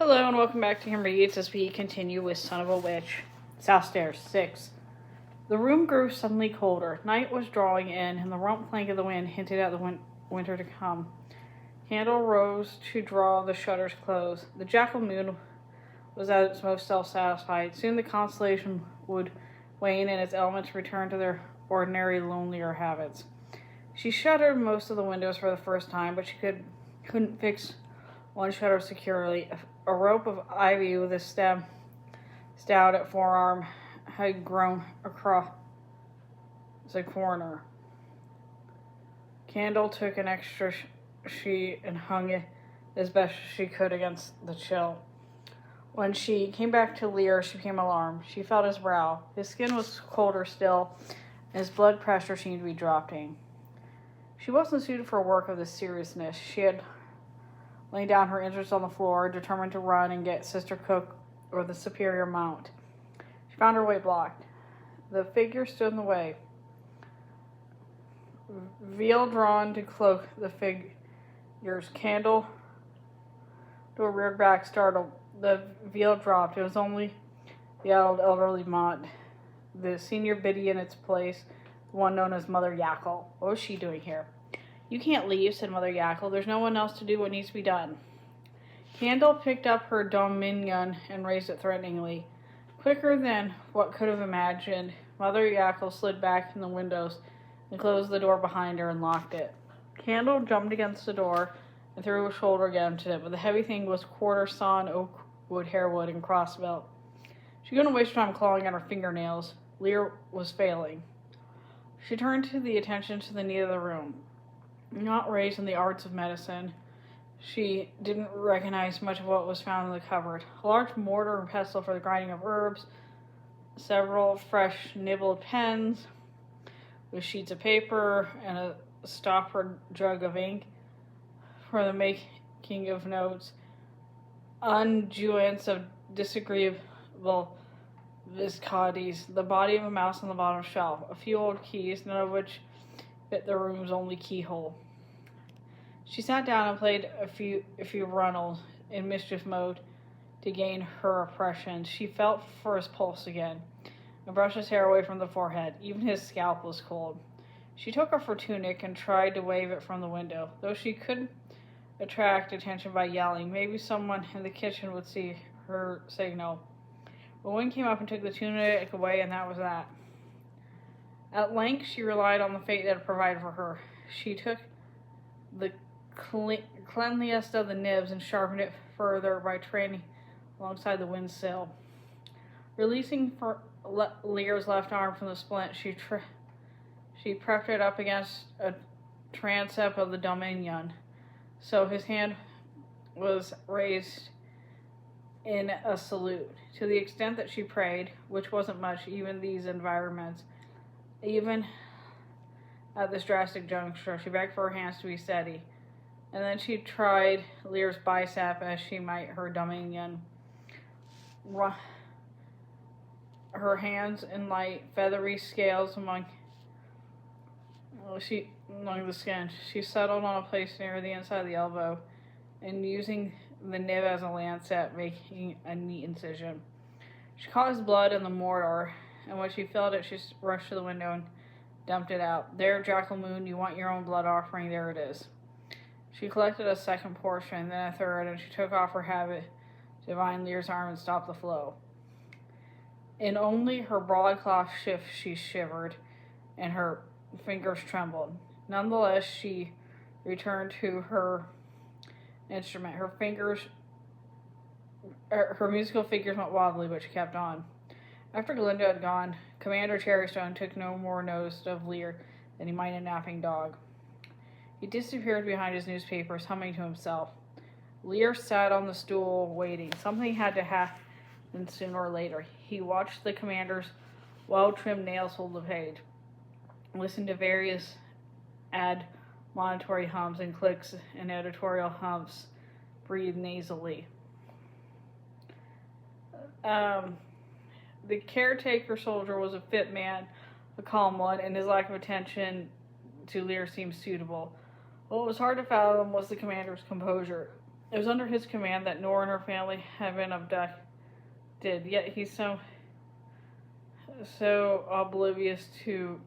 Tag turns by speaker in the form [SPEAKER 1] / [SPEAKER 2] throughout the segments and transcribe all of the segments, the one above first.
[SPEAKER 1] Hello and welcome back to Him Reads as we continue with Son of a Witch, Southstairs 6. The room grew suddenly colder. Night was drawing in, and the rump clank of the wind hinted at the winter to come. Candle rose to draw the shutters close. The jackal moon was at its most self-satisfied. Soon the constellation would wane and its elements return to their ordinary, lonelier habits. She shuttered most of the windows for the first time, but she couldn't fix one shutter securely. A rope of ivy with a stem stout at forearm had grown across the corner. Candle took an extra sheet and hung it as best she could against the chill. When she came back to Liir, she became alarmed. She felt his brow. His skin was colder still, and his blood pressure seemed to be dropping. She wasn't suited for work of this seriousness. She had laid down her interest on the floor, determined to run and get Sister Cook or the superior mount. She found her way blocked. The figure stood in the way. Veil drawn to cloak the figure's candle to a reared back, startled. The veil dropped. It was only the elderly Mont, the senior biddy in its place, the one known as Mother Yackle. What was she doing here? "You can't leave," said Mother Yackle. "There's no one else to do what needs to be done." Candle picked up her dominion and raised it threateningly. Quicker than what could have imagined, Mother Yackle slid back in the windows and closed the door behind her and locked it. Candle jumped against the door and threw a shoulder against it, but the heavy thing was quarter sawn oak wood, hairwood, and crossbuilt. She couldn't waste time clawing at her fingernails. Liir was failing. She turned to the attention to the need of the room. Not raised in the arts of medicine, she didn't recognize much of what was found in the cupboard. A large mortar and pestle for the grinding of herbs, several fresh nibbled pens with sheets of paper, and a stoppered jug of ink for the making of notes, unguents of disagreeable viscodities, the body of a mouse on the bottom shelf, a few old keys, none of which fit the room's only keyhole. She sat down and played a few runnels in mischief mode to gain her oppression. She felt for his pulse again and brushed his hair away from the forehead. Even his scalp was cold. She took off her tunic and tried to wave it from the window, though she couldn't attract attention by yelling. Maybe someone in the kitchen would see her signal. The wind came up and took the tunic away, and that was that. At length, she relied on the fate that had provided for her. She took the cleanliest of the nibs and sharpened it further by training alongside the windsill. Releasing Liir's left arm from the splint, she prepped it up against a transept of the dominion, so his hand was raised in a salute. To the extent that she prayed, which wasn't much, even these environments, even at this drastic juncture, she begged for her hands to be steady. And then she tried Liir's bicep as she might her dominion. Her hands in light, feathery scales among the skin. She settled on a place near the inside of the elbow, and using the nib as a lancet, making a neat incision. She caught his blood in the mortar, and when she felt it, she rushed to the window and dumped it out. "There, Jackal Moon, you want your own blood offering, there it is." She collected a second portion, then a third, and she took off her habit to divine Liir's arm and stop the flow. In only her broadcloth shift she shivered, and her fingers trembled. Nonetheless, she returned to her instrument. Her musical figures went wildly, but she kept on. After Glinda had gone, Commander Cherrystone took no more notice of Liir than he might a napping dog. He disappeared behind his newspapers, humming to himself. Liir sat on the stool, waiting. Something had to happen sooner or later. He watched the commander's well-trimmed nails hold the page, listened to various admonitory hums and clicks and editorial humps, breathed nasally. The caretaker soldier was a fit man, a calm one, and his lack of attention to Liir seemed suitable. What was hard to fathom was the commander's composure. It was under his command that Nora and her family had been abducted, yet he's so oblivious to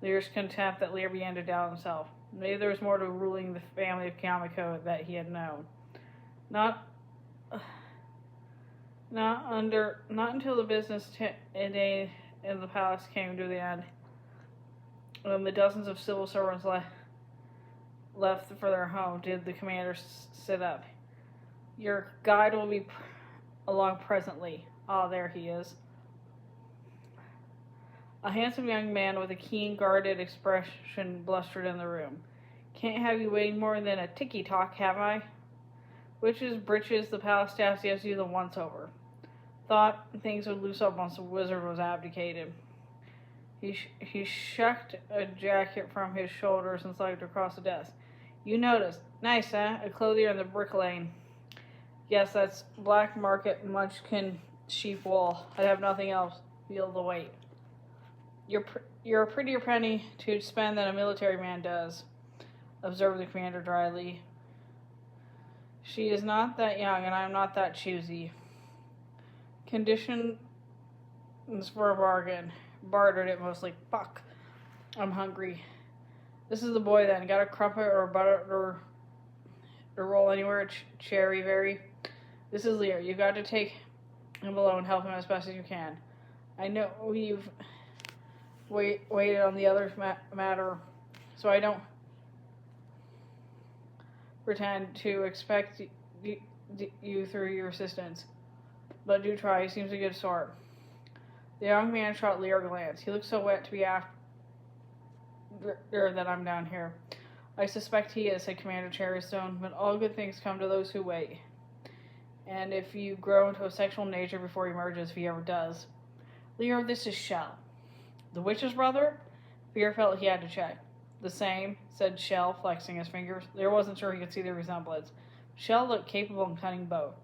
[SPEAKER 1] Liir's contempt that Liir began to doubt himself. Maybe there was more to ruling the family of Kamiko that he had known. Not until the business day in the palace came to the end, when the dozens of civil servants left for their home, did the commander sit up. Your guide will be along presently. Ah, there he is. A handsome young man with a keen, guarded expression blustered in the room. Can't have you waiting more than a ticky-tock, have I? Witches, breeches, the palace staff gives you the once-over. Thought things would loose up once the wizard was abdicated. He shucked a jacket from his shoulders and slid across the desk. You noticed. Nice, huh? A clothier in the brick lane. Yes, that's black market munchkin sheep wool. I have nothing else. Feel the weight. You're a prettier penny to spend than a military man does, observed the commander dryly. She is not that young, and I am not that choosy. Conditions for a bargain. Bartered it mostly. Fuck. I'm hungry. This is the boy then. Got a crumpet or butter or roll anywhere? Cherry berry. This is Liir. You've got to take him below and help him as best as you can. I know we've waited on the other matter, so I don't pretend to expect you through your assistance. But do try. He seems a good sort. The young man shot Liir a glance. He looks so wet to be after that I'm down here. I suspect he is, said Commander Cherrystone, but all good things come to those who wait. And if you grow into a sexual nature before he emerges, if he ever does. Liir, this is Shell. The witch's brother? Liir felt he had to check. The same, said Shell, flexing his fingers. Liir wasn't sure he could see the resemblance. Shell looked capable of cutting bow.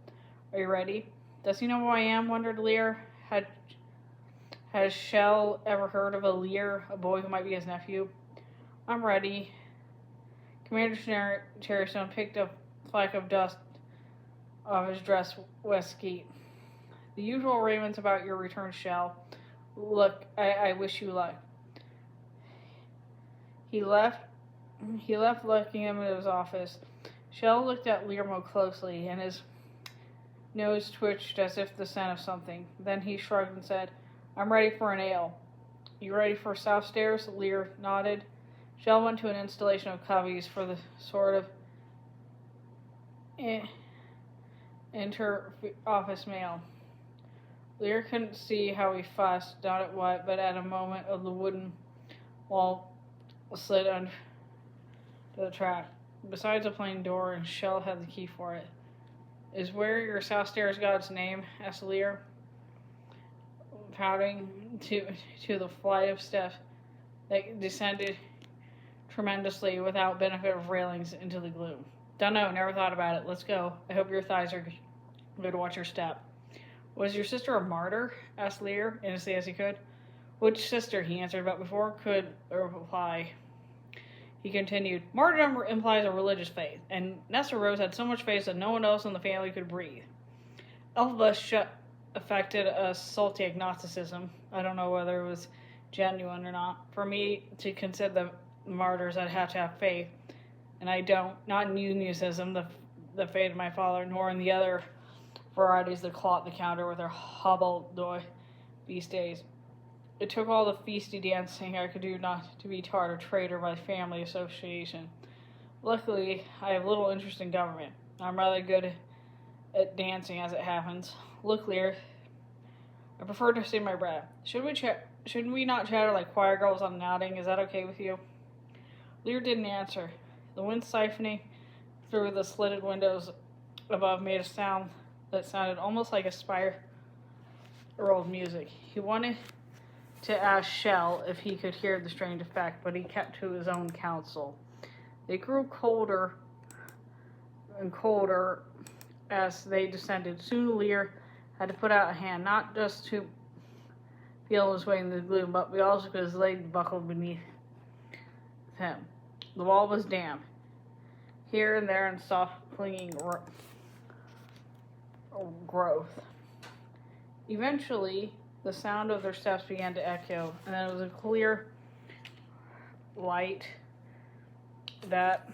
[SPEAKER 1] Are you ready? Does he know who I am? Wondered Liir. Has Shell ever heard of a Liir, a boy who might be his nephew? I'm ready. Commander Cherrystone picked a fleck of dust off his dress waistcoat. The usual ravens about your return, Shell. Look, I wish you luck. He left looking him in his office. Shell looked at Liir more closely, and his nose twitched as if the scent of something. Then he shrugged and said, I'm ready for an ale. You ready for Southstairs? Liir nodded. Shell went to an installation of coveys for the sort of inter-office mail. Liir couldn't see how he fussed, down at what, but at a moment of the wooden wall slid under the track. Besides a plain door, and Shell had the key for it. Is where your Southstairs god's name? Asked Liir, pouting to the flight of steps that descended tremendously without benefit of railings into the gloom. Dunno, never thought about it. Let's go. I hope your thighs are good. Watch your step. Was your sister a martyr? Asked Liir, innocently as he could. Which sister? He answered, but before could reply, he continued, martyrdom implies a religious faith, and Nessa Rose had so much faith that no one else in the family could breathe. Elphaba affected a salty agnosticism. I don't know whether it was genuine or not. For me to consider the martyrs, I'd have to have faith, and I don't. Not in unicism, the faith of my father, nor in the other varieties that clot the counter with their hobbledehoy feast days. It took all the feasty dancing I could do not to be tarred a traitor by family association. Luckily, I have little interest in government. I'm rather good at dancing as it happens. Look, Liir, I prefer to save my breath. Shouldn't we not chatter like choir girls on an outing? Is that okay with you? Liir didn't answer. The wind siphoning through the slitted windows above made a sound that sounded almost like a spiral of music. He wanted to ask Shell if he could hear the strange effect, but he kept to his own counsel. They grew colder and colder as they descended. Soon Liir had to put out a hand, not just to feel his way in the gloom, but also because his leg buckled beneath him. The wall was damp. Here and there in soft clinging growth. Eventually, the sound of their steps began to echo, and then it was a clear light that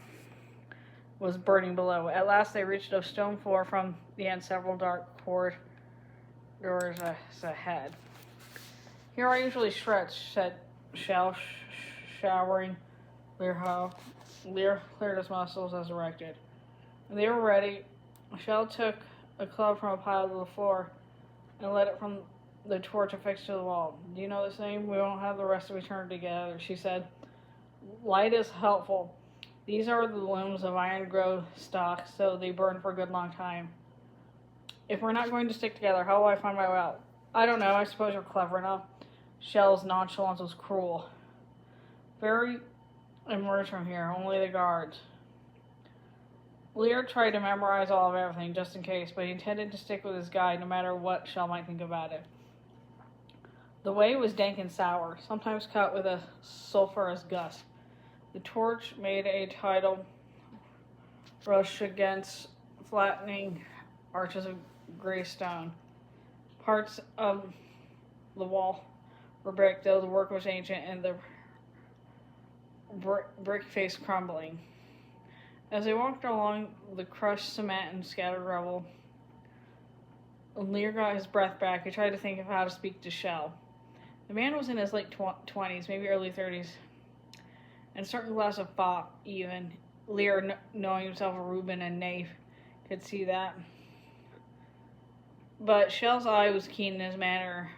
[SPEAKER 1] was burning below. At last, they reached a stone floor from the end, several dark corridors ahead. Here I usually stretch, said Shell, showering Liir. Liir cleared his muscles as directed. When they were ready, Shell took a club from a pile to the floor and lit it from the torch affixed to the wall. Do you know the same? We won't have the rest of eternity together, she said. Light is helpful. These are the limbs of iron grow stock, so they burn for a good long time. If we're not going to stick together, how will I find my way out? I don't know. I suppose you're clever enough. Shell's nonchalance was cruel. Very emerged from here, only the guards. Liir tried to memorize all of everything, just in case, but he intended to stick with his guide, no matter what Shell might think about it. The way was dank and sour, sometimes cut with a sulphurous gust. The torch made a tidal rush against flattening arches of gray stone. Parts of the wall were brick, though the work was ancient and the brick face crumbling. As they walked along the crushed cement and scattered rubble, Liir got his breath back. He tried to think of how to speak to Shell. The man was in his late 20s, maybe early 30s, and a certain glass of fop, even. Liir, knowing himself a Reuben and knave, could see that. But Shell's eye was keen in his manner,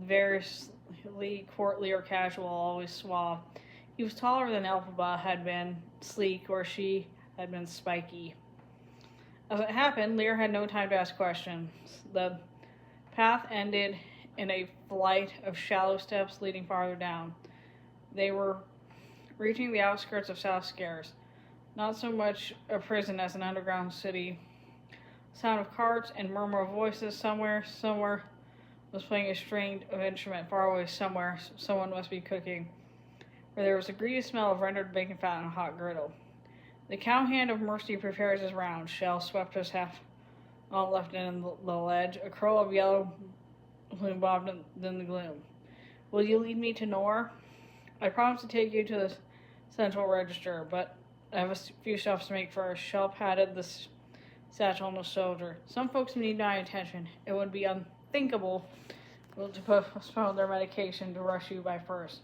[SPEAKER 1] variously courtly or casual, always suave. He was taller than Elphaba had been, sleek, or she had been spiky. As it happened, Liir had no time to ask questions. The path ended in a flight of shallow steps leading farther down. They were reaching the outskirts of Southstairs, not so much a prison as an underground city. Sound of carts and murmur of voices. Somewhere was playing a stringed instrument. Far away somewhere, someone must be cooking, where there was a greasy smell of rendered bacon fat and a hot griddle. The cowhand of mercy prepares his round. Shell swept his half left in the ledge. A curl of yellow plume bobbed in the gloom. Will you lead me to Nor? I promise to take you to the central register, but I have a few stops to make first. Shell patted the satchel on the shoulder. Some folks need my attention. It would be unthinkable to postpone their medication to rush you by first.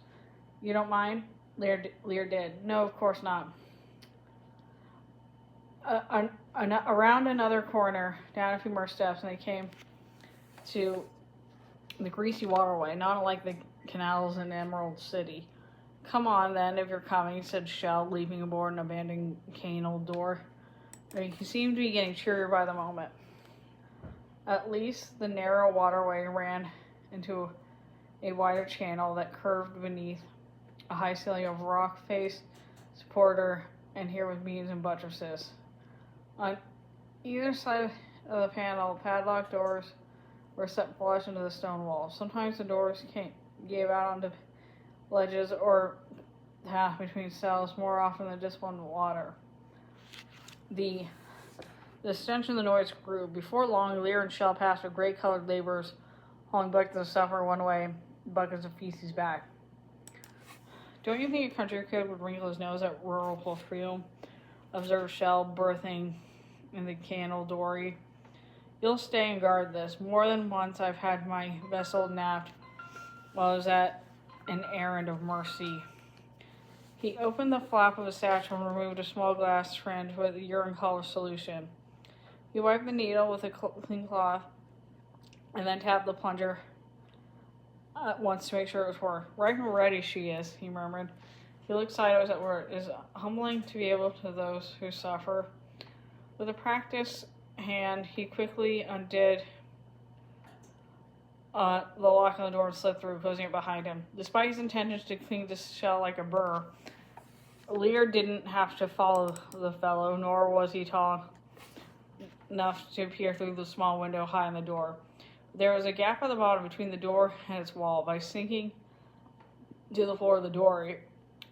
[SPEAKER 1] You don't mind? Liir did. No, of course not. Around another corner, down a few more steps, and they came to the greasy waterway, not unlike the canals in Emerald City. Come on, then, if you're coming, said Shell, leaping aboard and abandoning Cane door. He seemed to be getting cheerier by the moment. At least the narrow waterway ran into a wider channel that curved beneath a high ceiling of rock face, supporter, and here with beams and buttresses. On either side of the panel, padlocked doors were set flush into the stone wall. Sometimes the doors gave out onto ledges or half between cells, more often than just one water. The stench and the noise grew. Before long, Liir and Shell passed with gray-colored laborers hauling buckets of supper one way, buckets of feces back. Don't you think a country kid would wrinkle his nose at rural perfume? Observed Shell, berthing in the candle dory. You'll stay and guard this. More than once I've had my vessel napped while I was at an errand of mercy. He opened the flap of his satchel and removed a small glass syringe with a urine color solution. He wiped the needle with a clean cloth and then tapped the plunger once to make sure it was her. Ripe and ready she is, he murmured. He looked sideways at where it is humbling to be able to those who suffer. With a practiced hand, he quickly undid the lock on the door and slipped through, closing it behind him. Despite his intentions to cling to Shell like a burr, Liir didn't have to follow the fellow, nor was he tall enough to peer through the small window high in the door. There was a gap at the bottom between the door and its wall. By sinking to the floor of the door,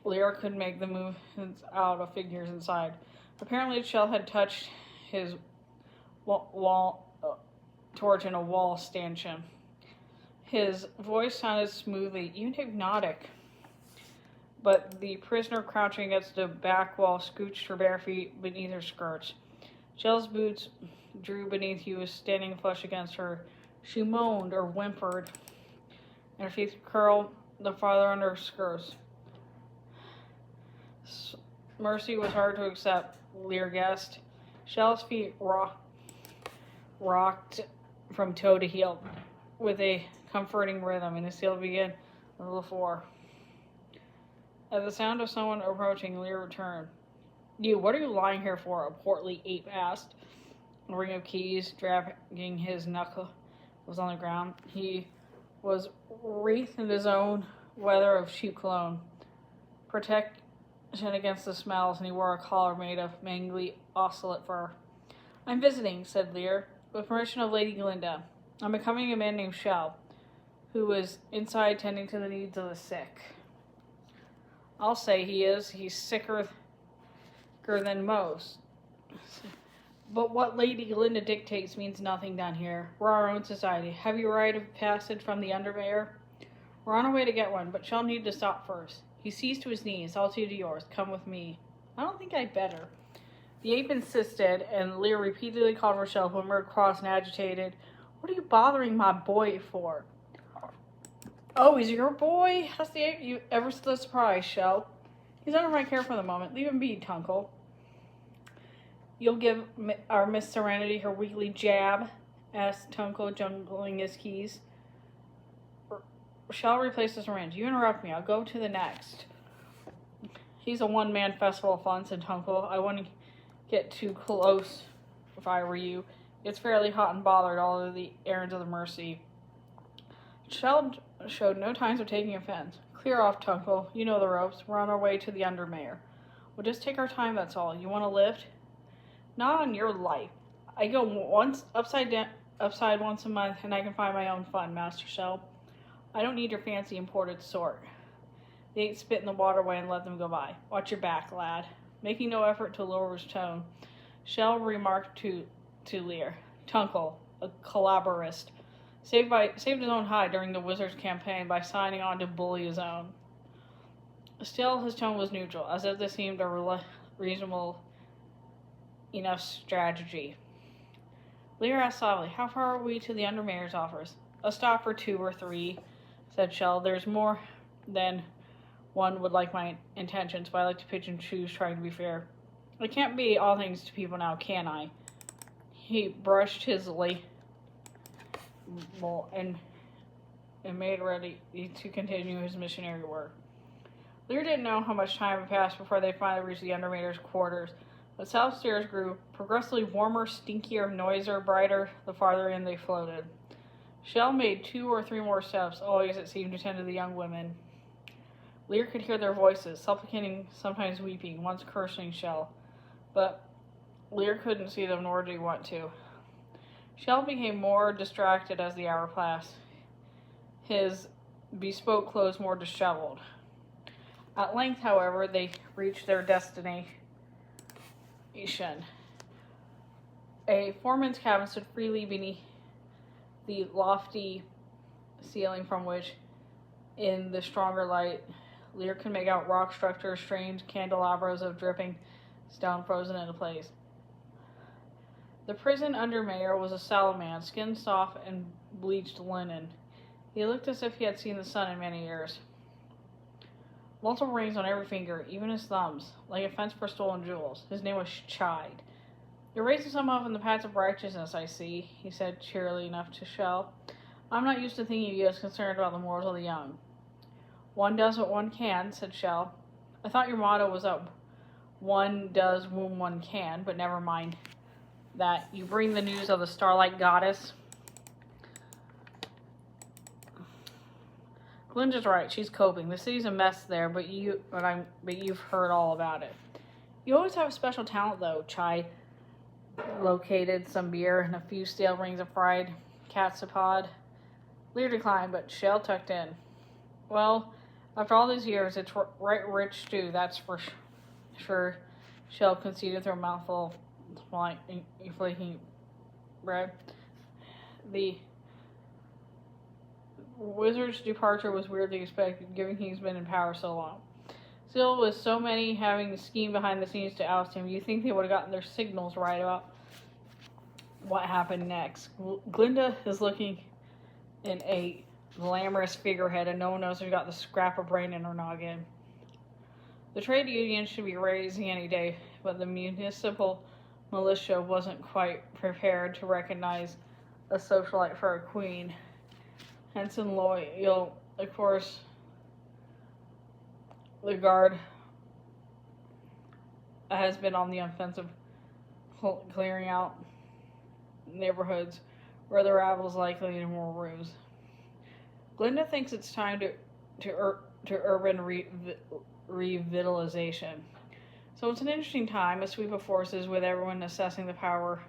[SPEAKER 1] Liir could make the movements out of figures inside. Apparently, Shell had touched his torch in a wall stanchion. His voice sounded smoothly, even hypnotic. But the prisoner crouching against the back wall scooched her bare feet beneath her skirts. Shell's boots drew beneath he was standing flush against her. She moaned or whimpered, and her feet curled the farther under her skirts. Mercy was hard to accept, Liir guessed. Shell's feet rocked from toe to heel with a comforting rhythm, and his heel began on the floor. At the sound of someone approaching, Liir returned. "You, what are you lying here for?" a portly ape asked. A ring of keys dragging his knuckle was on the ground. He was wreathed in his own weather of cheap cologne, protection against the smells, and he wore a collar made of mangly ocelot fur. "I'm visiting," said Liir, "with permission of Lady Glinda. I'm accompanying a man named Shell, who was inside tending to the needs of the sick." "I'll say he is. He's sicker than most. But what Lady Glinda dictates means nothing down here. We're our own society. Have you a rite of passage from the Undermayor?" "We're on our way to get one, but Shell need to stop first." He seized to his knees. "I'll see to yours. Come with me." "I don't think I'd better." The ape insisted, and Liir repeatedly called for Shell, who emerged cross and agitated. "What are you bothering my boy for?" "Oh, he's your boy?" asked the ape. "You ever so surprised, Shell?" "He's under my care for the moment. Leave him be, Tuncle." "You'll give our Miss Serenity her weekly jab?" asked Tuncle, jungling his keys. Shell replaced the syringe. "You interrupt me. I'll go to the next." "He's a one-man festival of fun," said Tuncle. "I wouldn't get too close if I were you. It's fairly hot and bothered, all of the errands of the Mercy." Shell showed no signs of taking offense. "Clear off, Tuncle. You know the ropes. We're on our way to the Undermayor. We'll just take our time, that's all. You want a lift?" "Not on your life. I go once upside once a month, and I can find my own fun, Master Shell. I don't need your fancy imported sort." The ape spit in the waterway and let them go by. "Watch your back, lad." Making no effort to lower his tone, Shell remarked to Liir, "Tuncle, a collaborist, saved his own hide during the Wizard's campaign by signing on to bully his own." Still, his tone was neutral, as if this seemed a reasonable enough strategy. Liir asked softly, "How far are we to the Undermayor's office?" "A stop or 2 or 3, said Shell. "There's more than one would like my intentions, but I like to pick and choose, trying to be fair. I can't be all things to people now, can I?" He brushed his label and made ready to continue his missionary work. Liir didn't know how much time had passed before they finally reached the Undermayor's quarters. The Southstairs grew progressively warmer, stinkier, noisier, brighter, the farther in they floated. Shell made 2 or 3 more steps, always, it seemed, to tend to the young women. Liir could hear their voices, supplicating, sometimes weeping, once cursing Shell. But Liir couldn't see them, nor did he want to. Shell became more distracted as the hour passed, his bespoke clothes more disheveled. At length, however, they reached their destination. A foreman's cabin stood freely beneath the lofty ceiling, from which, in the stronger light, Liir could make out rock structures, strange candelabras of dripping stone frozen into place. The prison Undermayor was a sallow man, skin soft and bleached linen. He looked as if he had seen the sun in many years. Multiple rings on every finger, even his thumbs, like a fence for stolen jewels. His name was Chyde. "You're raising some up in the paths of righteousness, I see," he said cheerily enough to Shell. "I'm not used to thinking of you as concerned about the morals of the young." "One does what one can," said Shell. "I thought your motto was up. One does whom one can, but never mind that. You bring the news of the Starlight Goddess?" "Glinda's right. She's coping. The city's a mess there, but you've heard all about it." "You always have a special talent, though." Chyde located some beer and a few stale rings of fried catsipod. Liir declined, but Shell tucked in. "Well, after all these years, it's right rich stew, that's for sure. Shell conceded through a mouthful of flaking bread. The wizard's departure was weirdly expected, given he's been in power so long. Still, with so many having schemed behind the scenes to oust him, you think they would have gotten their signals right about what happened next. Glinda is looking in a glamorous figurehead, and no one knows if she got the scrap of brain in her noggin. The trade union should be raising any day, but the municipal militia wasn't quite prepared to recognize a socialite for a queen. Henson Loyal, of course, the guard has been on the offensive, clearing out neighborhoods where the rabble is likely in more rooms. Glinda thinks it's time to urban revitalization. So it's an interesting time, a sweep of forces with everyone assessing the power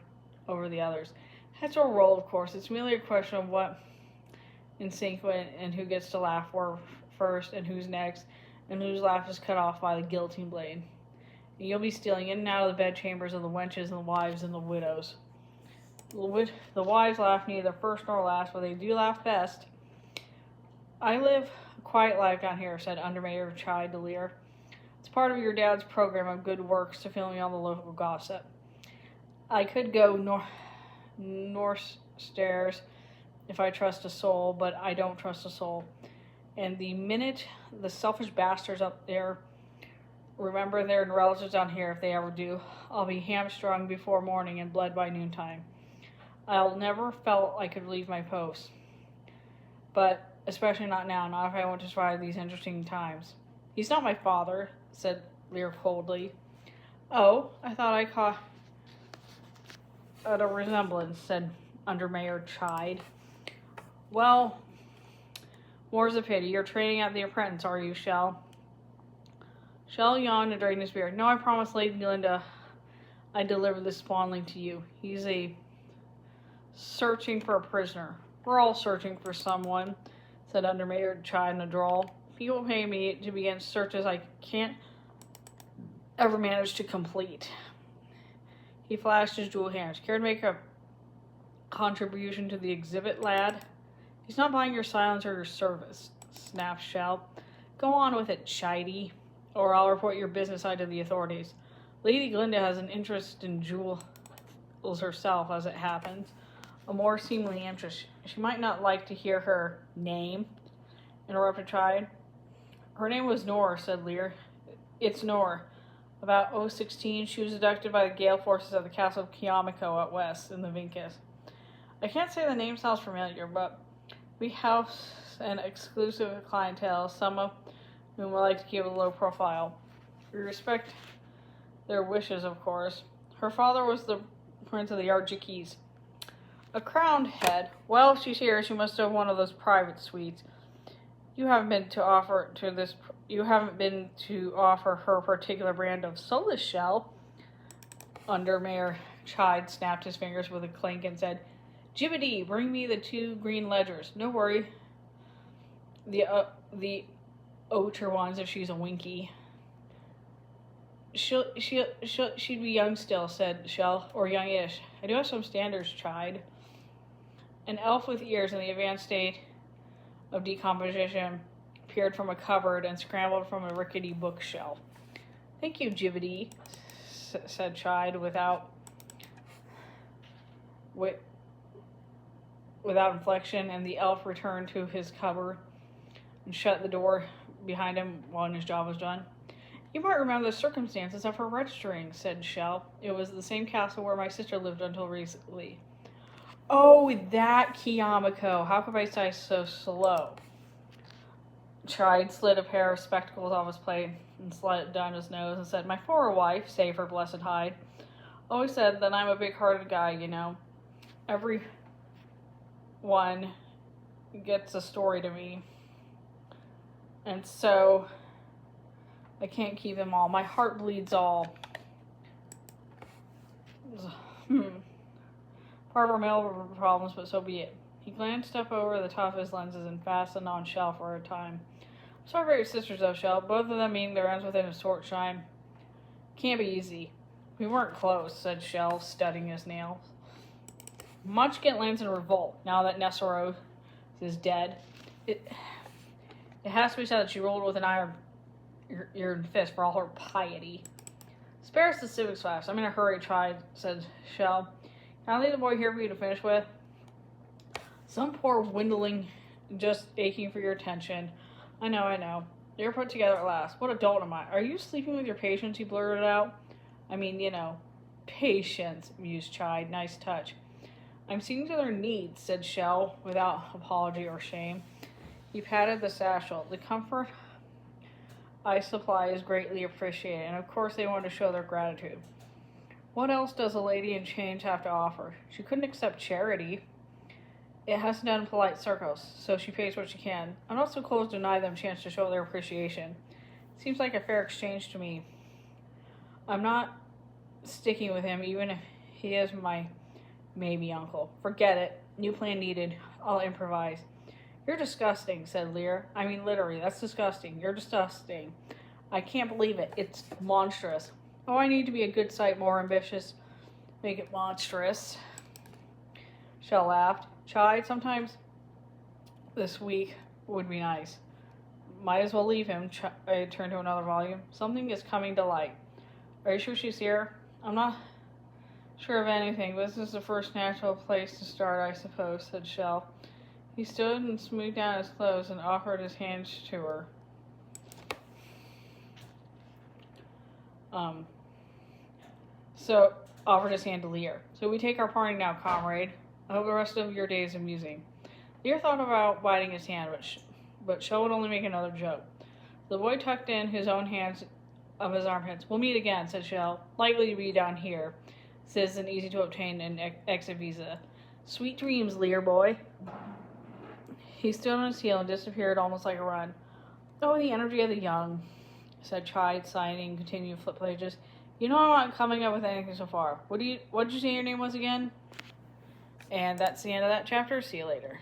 [SPEAKER 1] over the others. Heads will roll, of course. It's merely a question of what in sync and who gets to laugh first and who's next, and whose laugh is cut off by the guillotine blade. And you'll be stealing in and out of the bedchambers of the wenches and the wives and the widows. The wives laugh neither first nor last, but they do laugh best. I live a quiet life down here, said Under Mayor Chyde to Liir. It's part of your dad's program of good works to fill me on the local gossip. I could go Southstairs if I trust a soul, but I don't trust a soul. And the minute the selfish bastards up there remember their relatives down here, if they ever do, I'll be hamstrung before morning and bled by noontime. I'll never felt I could leave my post. But especially not now, not if I want to survive these interesting times. He's not my father, said Liir coldly. Oh, I thought I caught a resemblance, said Under Mayor Chyde. Well, more's a pity. You're training at the apprentice, are you, Shell? Shell yawned and drained his beer. No, I promised Lady Glinda I'd deliver this spawnling to you. He's searching for a prisoner. We're all searching for someone, said Under Mayor Chyde in a drawl. People pay me to begin searches I can't ever manage to complete. He flashed his jeweled hands. Care to make a contribution to the exhibit, lad? He's not buying your silence or your service, snapped Shell. Go on with it, Chyde, or I'll report your business side to the authorities. Lady Glinda has an interest in jewels herself, as it happens. A more seemly interest. She might not like to hear her name, interrupted Chyde. Her name was Nor, said Liir. It's Nor. About 016, she was abducted by the Gale forces at the castle of Kiamiko out west in the Vinkus. I can't say the name sounds familiar, but we house an exclusive clientele, some of whom would like to keep a low profile. We respect their wishes, of course. Her father was the prince of the Arjikis. A crowned head. Well, if she's here, she must have one of those private suites. You haven't been to offer her particular brand of solace, Shell. Under Mayor Chyde snapped his fingers with a clink and said, Jibbity, bring me the 2 green ledgers. No worry. The Ocher ones if she's a Winky. She'd be young still, said Shell, or youngish. I do have some standards, Chyde. An elf with ears in the advanced state of decomposition appeared from a cupboard and scrambled from a rickety bookshelf. Thank you, Jibbity, said Chyde without inflection, and the elf returned to his cupboard and shut the door behind him when his job was done. You might remember the circumstances of her registering, said Shell. It was the same castle where my sister lived until recently. Oh, that Kiamiko. How could I say so slow? Chyde slid a pair of spectacles off his plate and slid it down his nose and said, My former wife, save her blessed hide, always said that I'm a big-hearted guy, you know. Everyone gets a story to me. And so I can't keep them all. My heart bleeds all. Part of our mail problems, but so be it. He glanced up over the top of his lenses and fastened on Shell for a time. I'm sorry for your sisters, though, Shell. Both of them meeting their ends within a short time Can't be easy. We weren't close, said Shell, studying his nails. Munchkin lands in revolt now that Nessoro is dead. It has to be said that she rolled with an iron fist for all her piety. Spare us the civics class. I'm in a hurry, Chyde, said Shell. Can I leave the boy here for you to finish with? Some poor windling just aching for your attention. I know. You're put together at last. What adult am I? Are you sleeping with your patients? He blurted out. I mean, patience, mused Chyde. Nice touch. I'm seeing to their needs, said Shell, without apology or shame. He patted the satchel. The comfort I supply is greatly appreciated, and of course they want to show their gratitude. What else does a lady in chains have to offer? She couldn't accept charity. It hasn't done in polite circles, so she pays what she can. I'm not so close to deny them a chance to show their appreciation. Seems like a fair exchange to me. I'm not sticking with him, even if he is my maybe uncle. Forget it. New plan needed. I'll improvise. You're disgusting, said Liir. I mean, literally, that's disgusting. You're disgusting. I can't believe it. It's monstrous. Oh, I need to be a good sight more ambitious. Make it monstrous. Shell laughed. Chyde, sometimes this week would be nice. Might as well leave him. I turned to another volume. Something is coming to light. Are you sure she's here? I'm not sure of anything, but this is the first natural place to start, I suppose, said Shell. He stood and smoothed down his clothes and offered his hand to her. Offered his hand to Liir. So we take our parting now, comrade. I hope the rest of your day is amusing. Liir thought about biting his hand, but Shell would only make another joke. The boy tucked in his own hands of his armpits. We'll meet again, said Shell. Likely to be down here. This is an easy to obtain an exit visa. Sweet dreams, Liir boy. He stood on his heel and disappeared almost like a run. Oh, the energy of the young, said Chyde, sighing and continued to flip pages. You know I'm not coming up with anything so far. What did you say your name was again? And that's the end of that chapter. See you later.